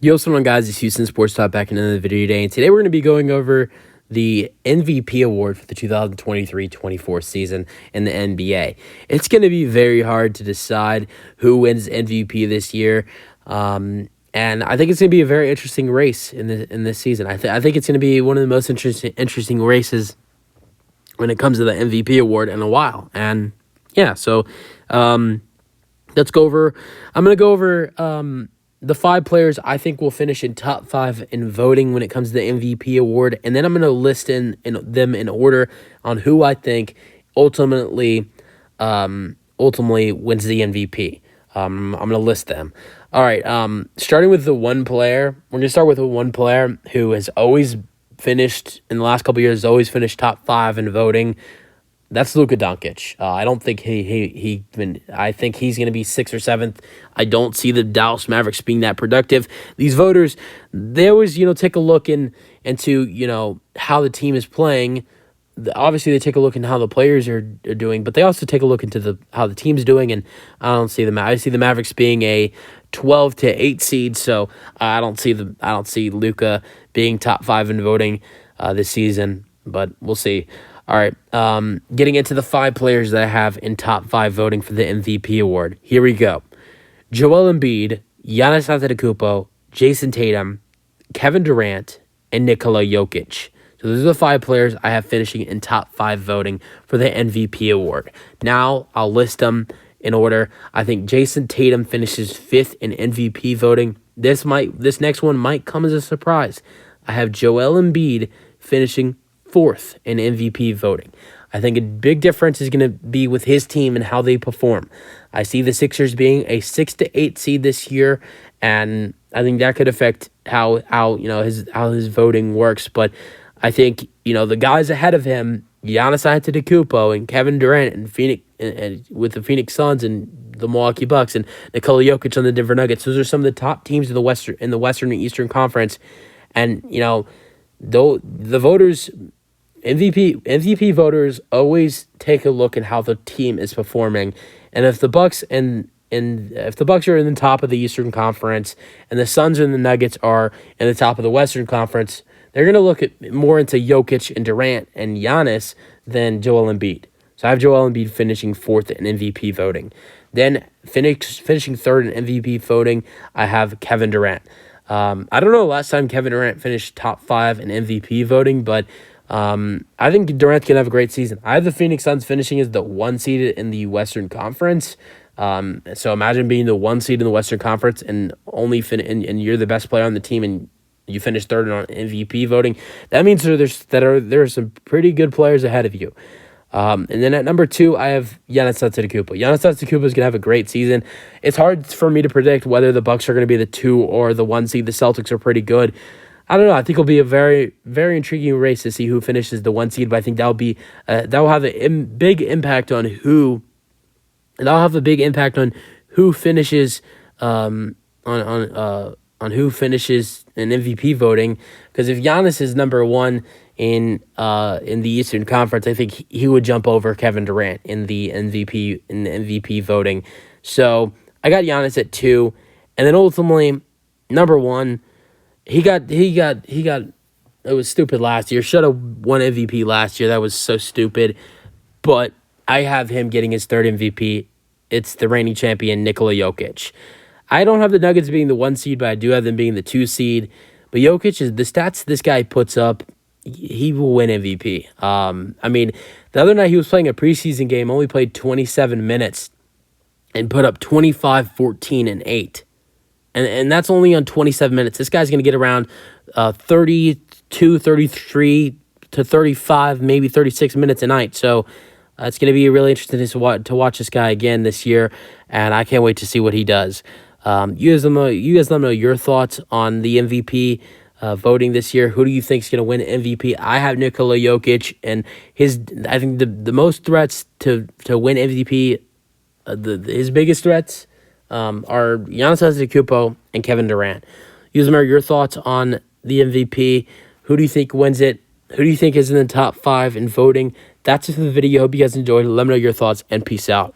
Yo, what's going on, guys? It's Houston Sports Talk back in another video today, and today we're going to be going over the MVP award for the 2023-24 season in the NBA. It's going to be very hard to decide who wins MVP this year, and I think it's going to be a very interesting race in this season. I think it's going to be one of the most interesting races when it comes to the MVP award in a while. And yeah, so let's go over. I'm going to go over the 5 players I think will finish in top 5 in voting when it comes to the MVP award, and then I'm going to list them in order on who I think ultimately wins the MVP. I'm going to list them. All right, starting with the one player. We're going to start with the one player who has always finished, in the last couple of years, has always finished top 5 in voting. That's Luka Doncic. I don't think I think he's going to be 6th or 7th. I don't see the Dallas Mavericks being that productive. These voters, they always, take a look into, how the team is playing. Obviously, they take a look into how the players are doing, but they also take a look into how the team's doing. And I see the Mavericks being a 12 to 8 seed. So I don't see Luka being top 5 in voting this season, but we'll see. All right, getting into the 5 players that I have in top 5 voting for the MVP award. Here we go. Joel Embiid, Giannis Antetokounmpo, Jason Tatum, Kevin Durant, and Nikola Jokic. So those are the 5 players I have finishing in top 5 voting for the MVP award. Now I'll list them in order. I think Jason Tatum finishes 5th in MVP voting. This next one might come as a surprise. I have Joel Embiid finishing 4th in MVP voting. I think a big difference is going to be with his team and how they perform. I see the Sixers being a 6 to 8 seed this year, and I think that could affect how his voting works. But I think the guys ahead of him, Giannis Antetokounmpo and Kevin Durant and Phoenix and with the Phoenix Suns and the Milwaukee Bucks and Nikola Jokic on the Denver Nuggets. Those are some of the top teams in the Western and Eastern Conference, and though the voters. MVP voters always take a look at how the team is performing, and if the Bucks if the Bucks are in the top of the Eastern Conference and the Suns and the Nuggets are in the top of the Western Conference, they're going to look at more into Jokic and Durant and Giannis than Joel Embiid. So I have Joel Embiid finishing 4th in MVP voting. Then finishing 3rd in MVP voting, I have Kevin Durant. I don't know the last time Kevin Durant finished top 5 in MVP voting, but I think Durant can have a great season. I have the Phoenix Suns finishing as the 1 seed in the Western Conference. So imagine being the 1 seed in the Western Conference and and you're the best player on the team and you finish 3rd on MVP voting. That means there are some pretty good players ahead of you. And then at number 2, I have Giannis Antetokounmpo. Giannis Antetokounmpo is going to have a great season. It's hard for me to predict whether the Bucks are going to be the 2 or the 1 seed. The Celtics are pretty good. I don't know. I think it'll be a very, very intriguing race to see who finishes the 1 seed. But I think that will have a big impact on who finishes on who finishes in MVP voting. Because if Giannis is number 1 in the Eastern Conference, I think he would jump over Kevin Durant in the MVP voting. So I got Giannis at 2, and then ultimately number 1. He got. It was stupid last year. Should have won MVP last year. That was so stupid. But I have him getting his 3rd MVP. It's the reigning champion, Nikola Jokic. I don't have the Nuggets being the 1 seed, but I do have them being the 2 seed. But Jokic is the stats this guy puts up. He will win MVP. The other night he was playing a preseason game, only played 27 minutes, and put up 25, 14, and 8. And that's only on 27 minutes. This guy's going to get around 32, 33 to 35, maybe 36 minutes a night. So it's going to be really interesting to watch this guy again this year, and I can't wait to see what he does. You guys let me know your thoughts on the MVP voting this year. Who do you think is going to win MVP? I have Nikola Jokic, and I think the most threats to win MVP, his biggest threats, are Giannis Antetokounmpo and Kevin Durant. Yuzmer, your thoughts on the MVP? Who do you think wins it? Who do you think is in the top 5 in voting? That's it for the video. Hope you guys enjoyed. Let me know your thoughts, and peace out.